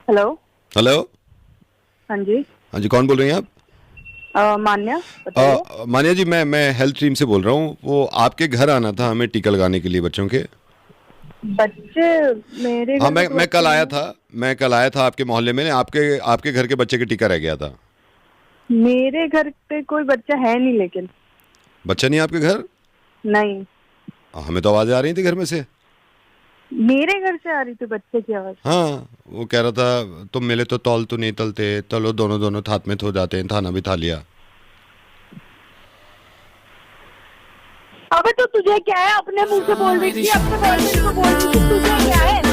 Hello. Hello. हाँ जी। हाँ जी, कौन बोल रही हैं आप? मान्या, बताइए। मानिया जी, मैं हेल्थ टीम से बोल रहा हूँ। वो आपके घर आना था हमें टीका लगाने के लिए बच्चों के। बच्चे? मेरे हाँ, घर पे मैं तो मैं बच्चे कल आया नहीं था। हैं। मैं कल आया था आपके मोहल्ले में। आपके आपके घर के बच्चे का टीका रह गया था। मेरे घर पे कोई बच्चा है नहीं, लेकिन। बच्चा नहीं है आपके घर? नहीं। हमें तो आवाज़ें आ रही थी घर में से। मेरे घर से आ रही थी बच्चे की आवाज। हाँ, वो कह रहा था तुम मिले तो तौल तो नहीं तलते, तलो दोनों दोनों हाथ में थो जाते हैं, थाना भी था लिया। अबे तो तुझे क्या है? अपने मुंह से बोल रही थी, अपने बॉयफ्रेंड को बोल रही थी, तुझे क्या है?